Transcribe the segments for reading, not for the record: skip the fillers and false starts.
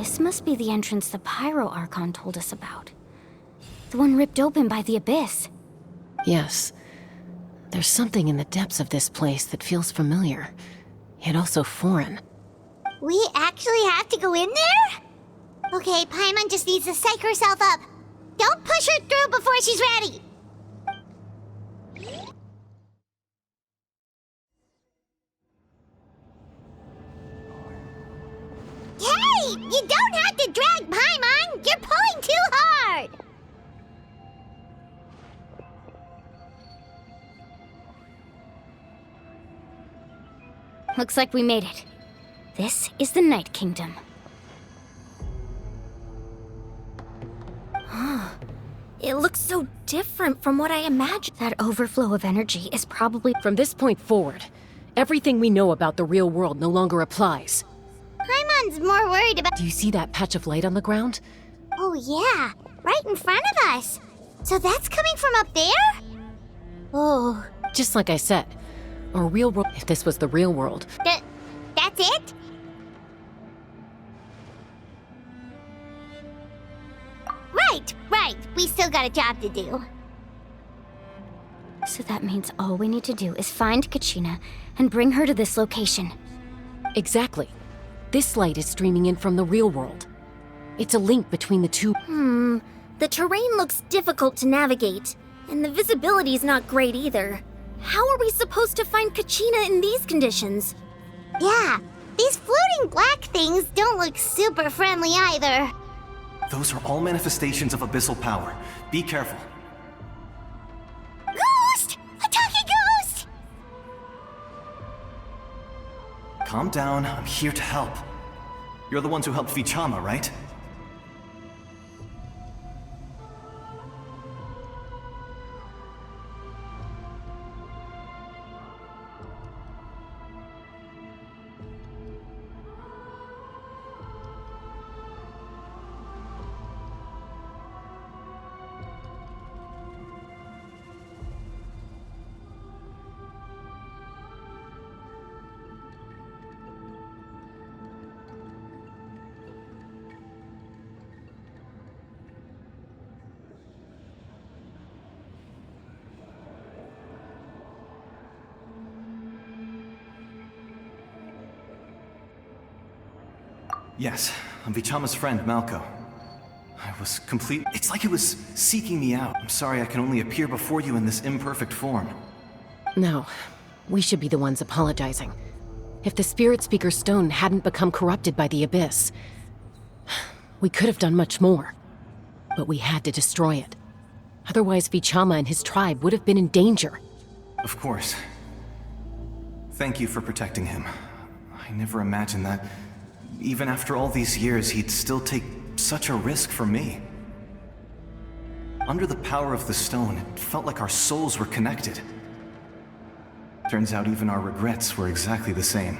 This must be the entrance the Pyro Archon told us about. The one ripped open by the Abyss. Yes. There's something in the depths of this place that feels familiar, yet also foreign. We actually have to go in there? Okay, Paimon just needs to psych herself up. Don't push her through before she's ready. Hey! You don't have to drag Paimon! You're pulling too hard! Looks like we made it. This is the Night Kingdom. It looks so different from what I imagined. That overflow of energy is probably... From this point forward, everything we know about the real world no longer applies. Paimon's more worried about... Do you see that patch of light on the ground? Oh yeah, right in front of us. So that's coming from up there? Oh, Just like I said, our real world... If this was the real world, that's it? Right. We still got a job to do. So that means all we need to do is find Kachina and bring her to this location. exactly. This light is streaming in from the real world. It's a link between the two. The terrain looks difficult to navigate, and the visibility's not great either. How are we supposed to find Kachina in these conditions? Yeah, these floating black things don't look super friendly either. Those are all manifestations of abyssal power. Be careful. Ghost! A talking ghost! Calm down, I'm here to help. You're the ones who helped Vichama, right? Yes, I'm Vichama's friend, Malko. I was complete... It's like it was seeking me out. I'm sorry I can only appear before you in this imperfect form. No, we should be the ones apologizing. If the Spirit Speaker Stone hadn't become corrupted by the Abyss, we could have done much more. But we had to destroy it. Otherwise, Vichama and his tribe would have been in danger. Of course. Thank you for protecting him. I never imagined that, even after all these years, he'd still take such a risk for me. Under the power of the stone, it felt like our souls were connected. Turns out even our regrets were exactly the same.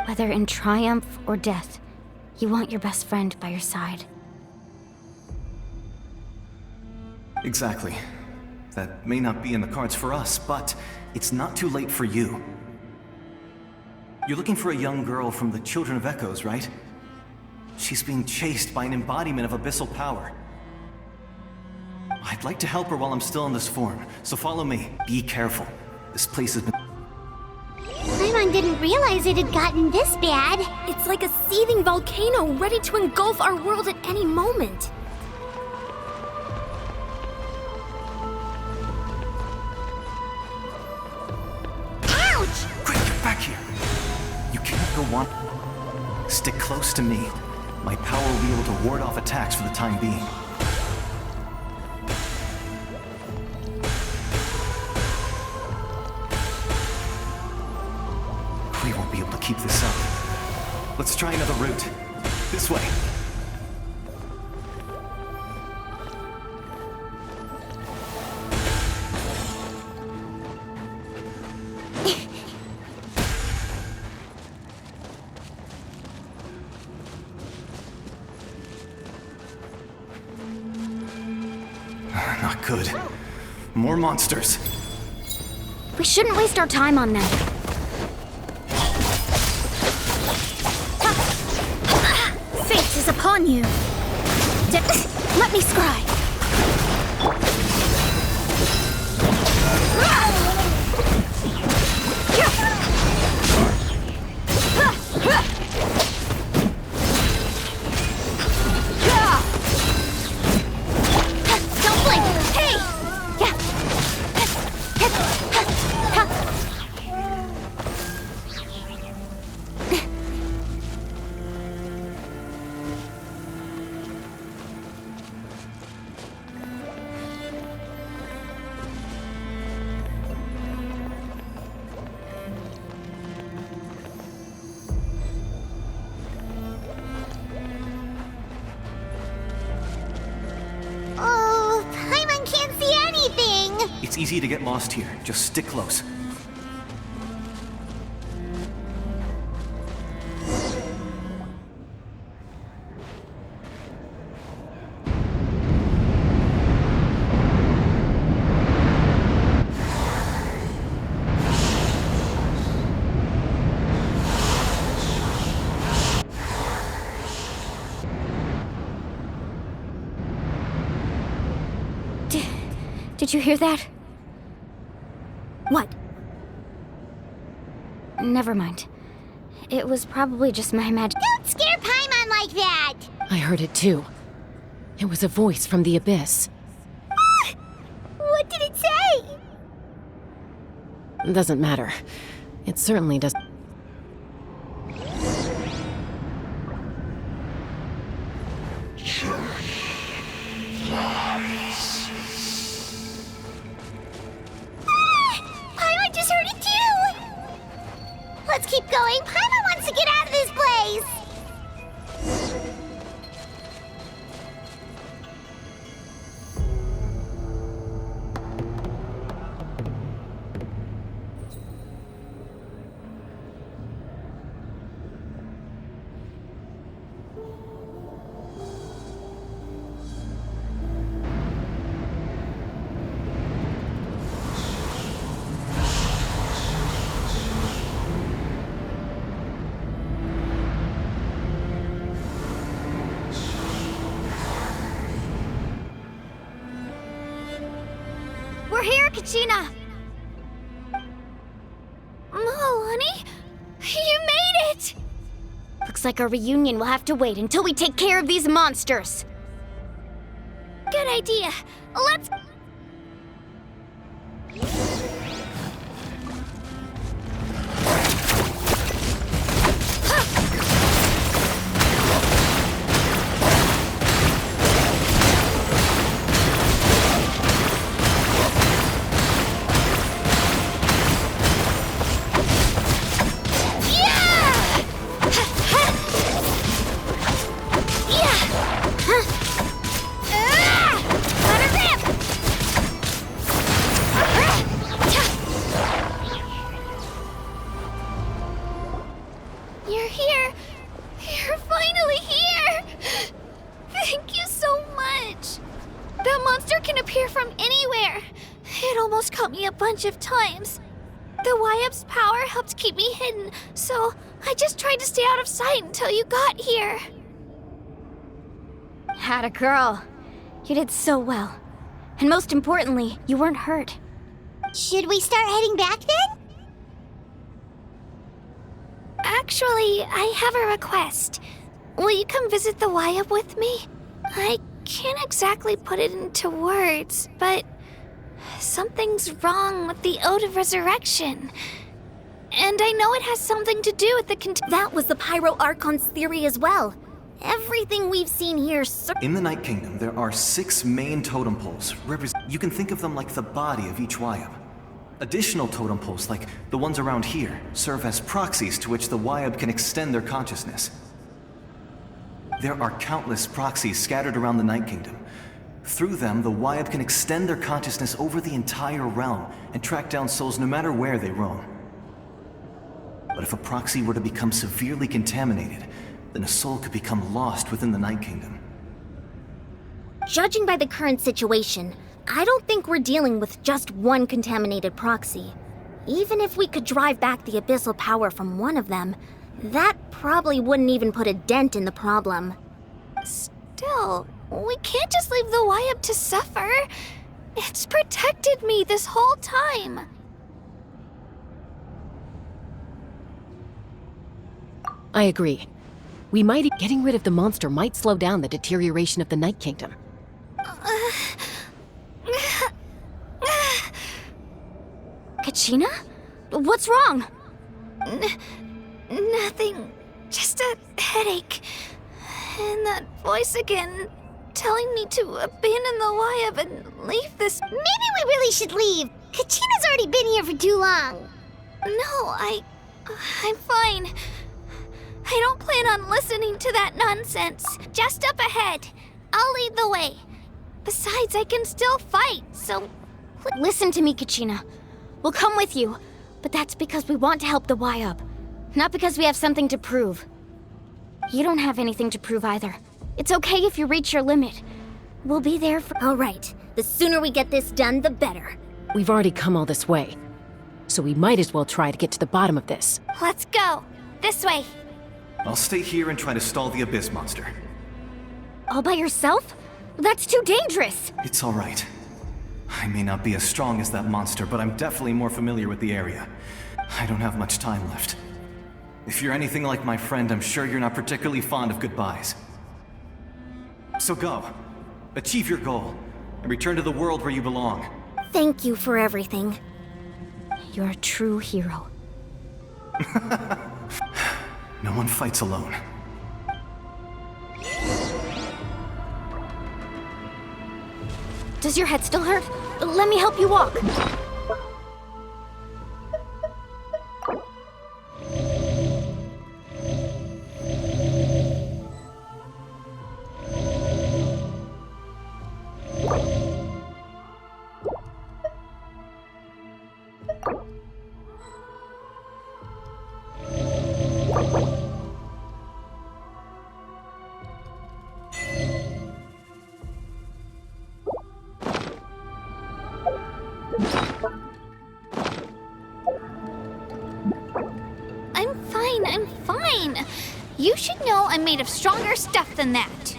Whether in triumph or death, you want your best friend by your side. Exactly. That may not be in the cards for us, but it's not too late for you. You're looking for a young girl from the Children of Echoes, right? She's being chased by an embodiment of abyssal power. I'd like to help her while I'm still in this form, so follow me. Be careful. This place has been... Paimon didn't realize it had gotten this bad. It's like a seething volcano ready to engulf our world at any moment. Ouch! Quick, get back here! You can't go on. Stick close to me. My power will be able to ward off attacks for the time being. We won't be able to keep this up. Let's try another route. This way. Not good. More monsters. We shouldn't waste our time on them. is upon you. Let me scry. Don't blink! Hey! Oh, Paimon can't see anything! It's easy to get lost here. Just stick close. Did you hear that? What? Never mind. It was probably just my imagination. Don't scare Paimon like that! I heard it too. It was a voice from the abyss. What did it say? Doesn't matter. It certainly doesn't. Paimon just heard it too! Let's keep going. Paimon wants to get out of this place! We're here, Kachina! Honey? You made it! Looks like our reunion will have to wait until we take care of these monsters. Good idea. Let's... You're here! You're finally here! Thank you so much! That monster can appear from anywhere. It almost caught me a bunch of times. The YUP's power helped keep me hidden, so I just tried to stay out of sight until you got here. Atta girl. You did so well. And most importantly, you weren't hurt. Should we start heading back then? Actually, I have a request. Will you come visit the YUP with me? I can't exactly put it into words, but something's wrong with the Ode of Resurrection. And I know it has something to do with the That was the Pyro Archon's theory as well. Everything we've seen here In the Night Kingdom, there are 6 main totem poles. You can think of them like the body of each YUP. Additional totem poles, like the ones around here, serve as proxies to which the YUP can extend their consciousness. There are countless proxies scattered around the Night Kingdom. Through them, the YUP can extend their consciousness over the entire realm and track down souls no matter where they roam. But if a proxy were to become severely contaminated, then a soul could become lost within the Night Kingdom. Judging by the current situation, I don't think we're dealing with just one contaminated proxy. Even if we could drive back the abyssal power from one of them, that probably wouldn't even put a dent in the problem. Still, we can't just leave the Wyab to suffer. It's protected me this whole time. I agree. Getting rid of the monster might slow down the deterioration of the Night Kingdom. Kachina? What's wrong? Nothing. Just a headache. And that voice again, telling me to abandon the Wyab and leave this. Maybe we really should leave. Kachina's already been here for too long. No, I'm fine. I don't plan on listening to that nonsense. Just up ahead. I'll lead the way. Besides, I can still fight, so... Listen to me, Kachina. We'll come with you, but that's because we want to help the Wyab, not because we have something to prove. You don't have anything to prove either. It's okay if you reach your limit. We'll be there for— All right. The sooner we get this done, the better. We've already come all this way, so we might as well try to get to the bottom of this. Let's go. This way. I'll stay here and try to stall the Abyss monster. All by yourself? That's too dangerous! It's all right. I may not be as strong as that monster, but I'm definitely more familiar with the area. I don't have much time left. If you're anything like my friend, I'm sure you're not particularly fond of goodbyes. So go. Achieve your goal, and return to the world where you belong. Thank you for everything. You're a true hero. No one fights alone. Does your head still hurt? Let me help you walk. I'm fine. You should know I'm made of stronger stuff than that.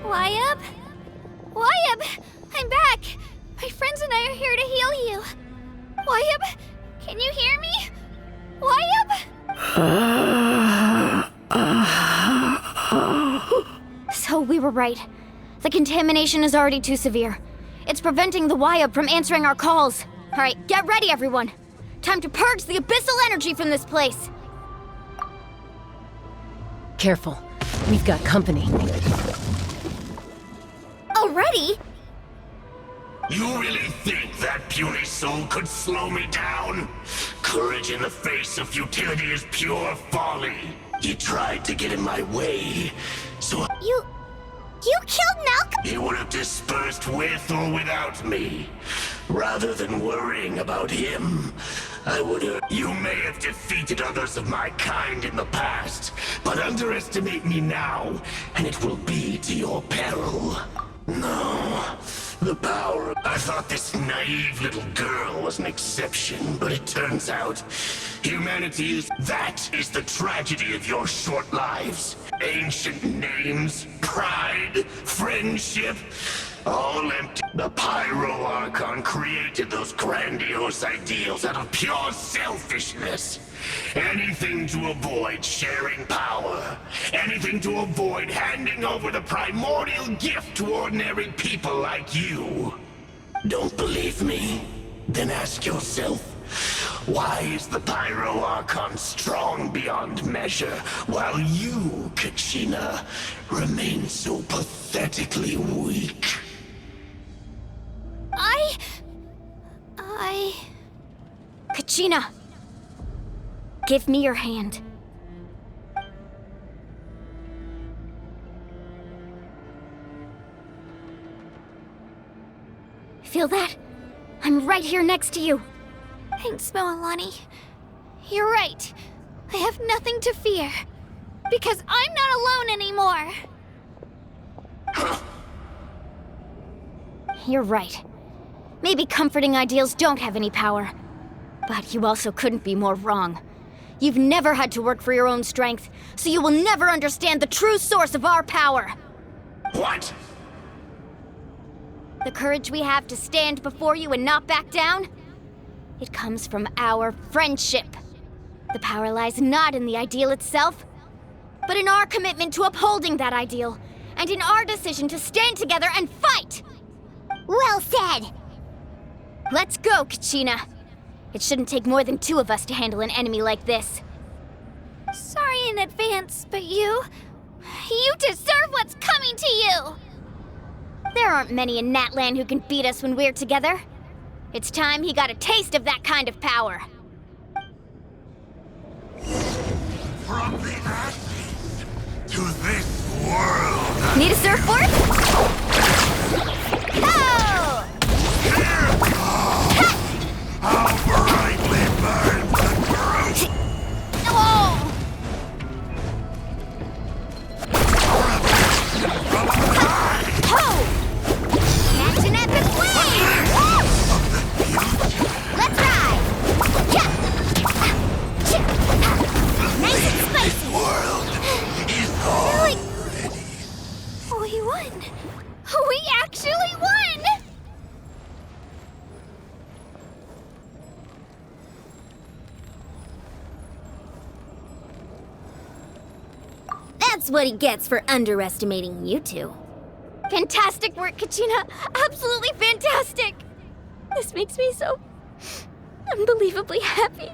Wyab? Wyab! I'm back! My friends and I are here to heal you. Wyab, can you hear me? Wyab? So we were right. The contamination is already too severe. It's preventing the Wyab from answering our calls. All right, get ready, everyone. Time to purge the abyssal energy from this place. Careful. We've got company. Already? You really think that puny soul could slow me down? Courage in the face of futility is pure folly. He tried to get in my way, so You killed Malcolm? he would have dispersed with or without me. Rather than worrying about him, I would have... You may have defeated others of my kind in the past, but underestimate me now, and it will be to your peril. No, the power... I thought this naive little girl was an exception, but it turns out humanity is... That is the tragedy of your short lives. Ancient names, pride, friendship, all empty. The Pyro Archon created those grandiose ideals out of pure selfishness. Anything to avoid sharing power. Anything to avoid handing over the primordial gift to ordinary people like you. Don't believe me? Then ask yourself, why is the Pyro Archon strong beyond measure, while you, Kachina, remain so pathetically weak? Kachina! Give me your hand. Feel that? I'm right here next to you. Thanks, Moalani. You're right. I have nothing to fear. Because I'm not alone anymore. You're right. Maybe comforting ideals don't have any power. But you also couldn't be more wrong. You've never had to work for your own strength, so you will never understand the true source of our power. What? The courage we have to stand before you and not back down? It comes from our friendship. The power lies not in the ideal itself, but in our commitment to upholding that ideal, and in our decision to stand together and fight! Well said! Let's go, Kachina. It shouldn't take more than 2 of us to handle an enemy like this. Sorry in advance, but you deserve what's coming to you! There aren't many in Natlan who can beat us when we're together. It's time he got a taste of that kind of power. From the ashes to this world! Need a surfboard? Go! How brightly burns the truth! Oh! Catch an epic wave! Let's ride! Nice and spicy! World is already... We won! We actually won! That's what he gets for underestimating you two. Fantastic work, Kachina! Absolutely fantastic! This makes me so unbelievably happy.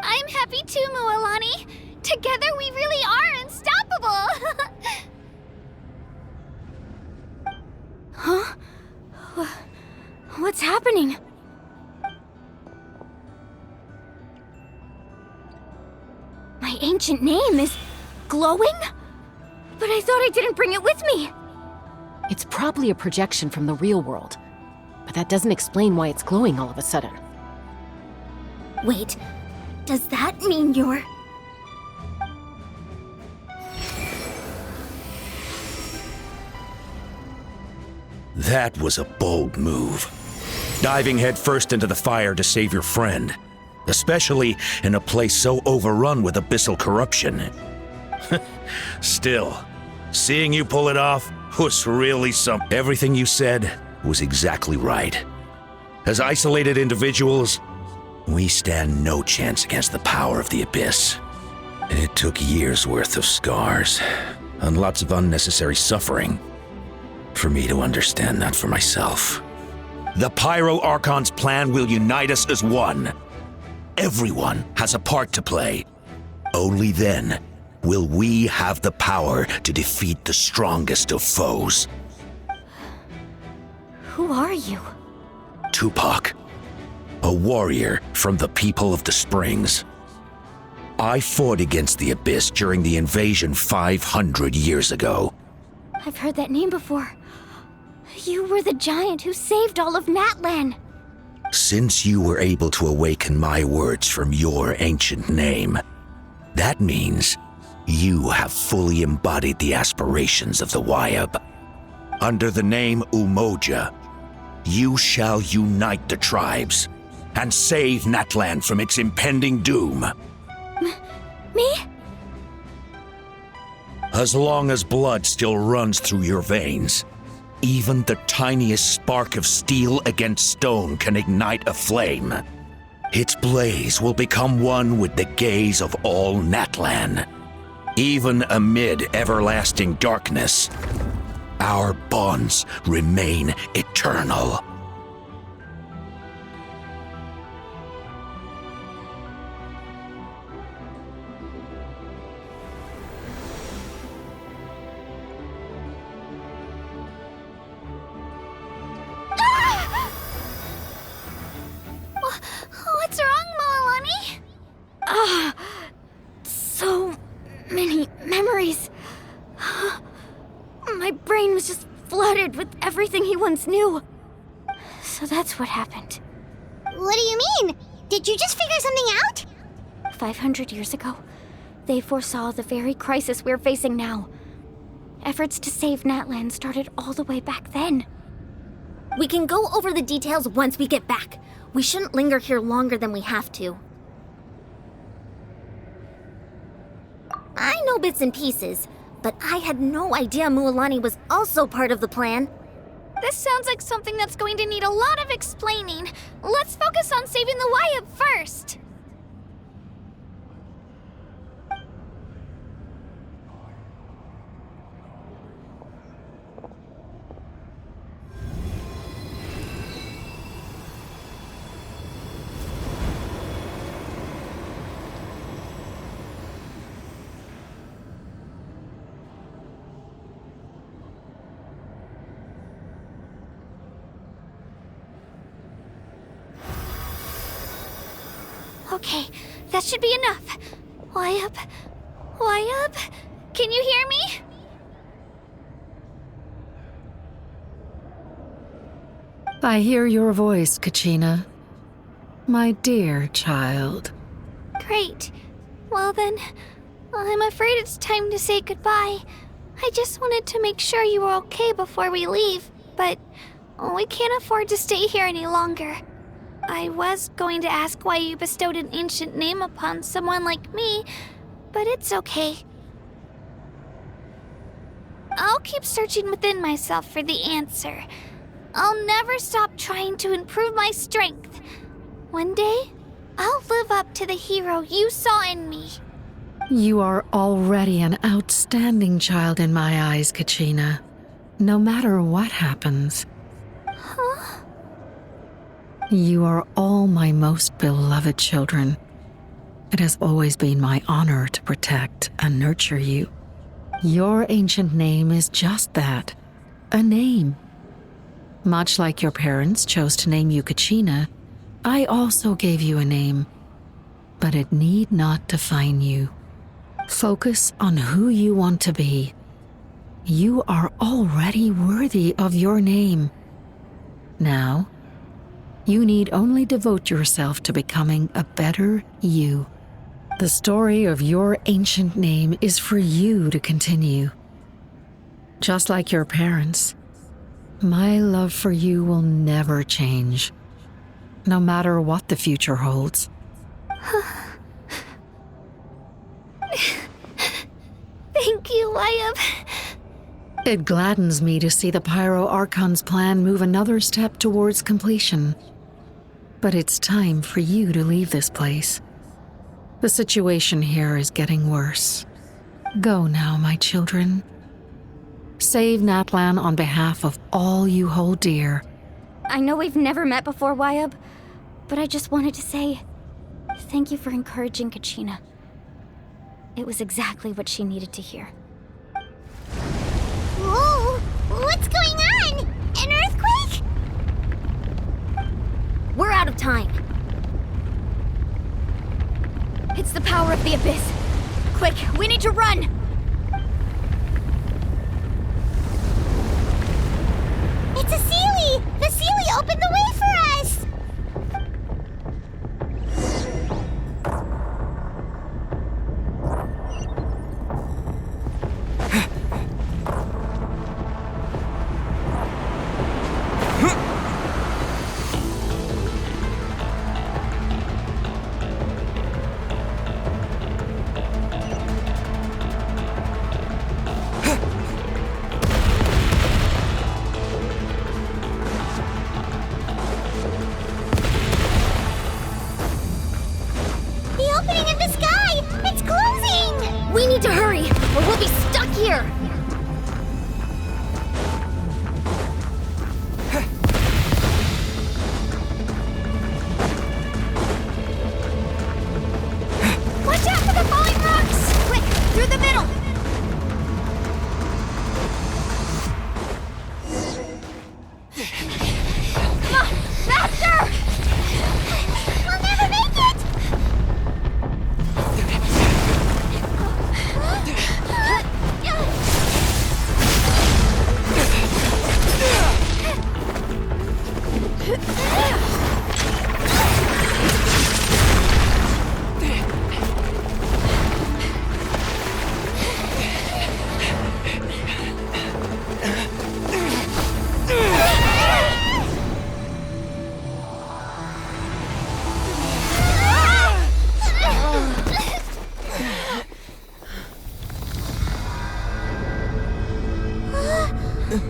I'm happy too, Moalani. Together we really are unstoppable! Huh? What's happening? My ancient name is glowing? But I thought I didn't bring it with me. It's probably a projection from the real world, but that doesn't explain why it's glowing all of a sudden. Wait, does that mean you're... That was a bold move. Diving headfirst into the fire to save your friend, especially in a place so overrun with abyssal corruption. Still, seeing you pull it off was really something. Everything you said was exactly right. As isolated individuals, we stand no chance against the power of the Abyss. It took years' worth of scars and lots of unnecessary suffering for me to understand that for myself. The Pyro Archon's plan will unite us as one. Everyone has a part to play. Only then will we have the power to defeat the strongest of foes. Who are you? Tupac, a warrior from the people of the Springs. I fought against the Abyss during the invasion 500 years ago. I've heard that name before. You were the giant who saved all of Natlan. Since you were able to awaken my words from your ancient name, that means you have fully embodied the aspirations of the Wayab. Under the name Umoja, you shall unite the tribes and save Natlan from its impending doom. Me? As long as blood still runs through your veins, even the tiniest spark of steel against stone can ignite a flame. Its blaze will become one with the gaze of all Natlan. Even amid everlasting darkness, our bonds remain eternal. My brain was just flooded with everything he once knew. So that's what happened. What do you mean? Did you just figure something out? 500 years ago, they foresaw the very crisis we're facing now. Efforts to save Natlan started all the way back then. We can go over the details once we get back. We shouldn't linger here longer than we have to. I know bits and pieces, but I had no idea Mualani was also part of the plan. This sounds like something that's going to need a lot of explaining. Let's focus on saving the Wyatt first. Okay, that should be enough. Wyatt? Wyatt? Can you hear me? I hear your voice, Kachina. My dear child. Great. Well then, I'm afraid it's time to say goodbye. I just wanted to make sure you were okay before we leave, but we can't afford to stay here any longer. I was going to ask why you bestowed an ancient name upon someone like me, but it's okay. I'll keep searching within myself for the answer. I'll never stop trying to improve my strength. One day, I'll live up to the hero you saw in me. You are already an outstanding child in my eyes, Kachina. No matter what happens. Huh? You are all my most beloved children. It has always been my honor to protect and nurture you. Your ancient name is just that, a name. Much like your parents chose to name you Kachina, I also gave you a name, but it need not define you. Focus on who you want to be. You are already worthy of your name. Now, you need only devote yourself to becoming a better you. The story of your ancient name is for you to continue. Just like your parents, my love for you will never change, no matter what the future holds. Thank you, Wyatt. It gladdens me to see the Pyro Archon's plan move another step towards completion. But it's time for you to leave this place. The situation here is getting worse. Go now, my children. Save Natlan on behalf of all you hold dear. I know we've never met before, Wyatt, but I just wanted to say thank you for encouraging Kachina. It was exactly what she needed to hear. Whoa! What's going on? An earthquake? We're out of time. It's the power of the Abyss. Quick, we need to run! It's a Seelie! The Seelie opened the way for us! You've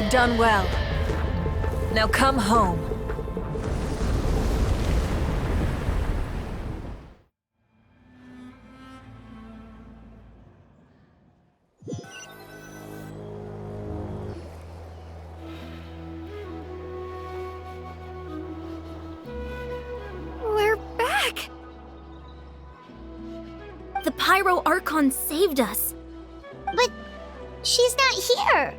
done well. Now come home. We're back! The Pyro Archon saved us. But she's not here.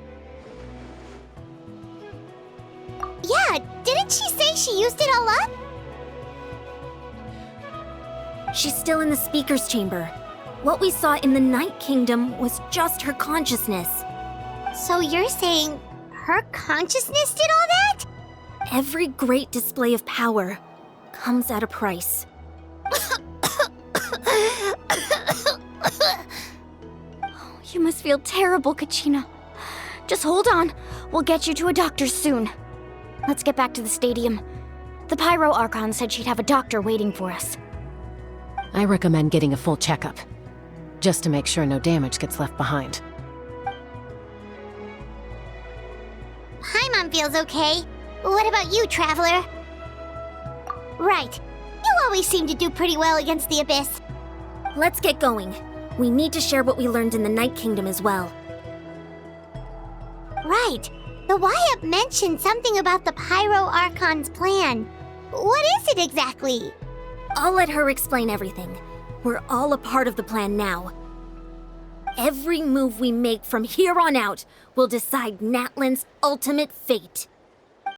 Yeah, didn't she say she used it all up? She's still in the Speaker's Chamber. What we saw in the Night Kingdom was just her consciousness. So you're saying her consciousness did all that? Every great display of power comes at a price. You must feel terrible, Kachina. Just hold on. We'll get you to a doctor soon. Let's get back to the stadium. The Pyro Archon said she'd have a doctor waiting for us. I recommend getting a full checkup, just to make sure no damage gets left behind. Paimon feels okay. What about you, Traveler? Right. You always seem to do pretty well against the Abyss. Let's get going. We need to share what we learned in the Night Kingdom as well. Right. The YUP mentioned something about the Pyro Archon's plan. What is it exactly? I'll let her explain everything. We're all a part of the plan now. Every move we make from here on out will decide Natlan's ultimate fate.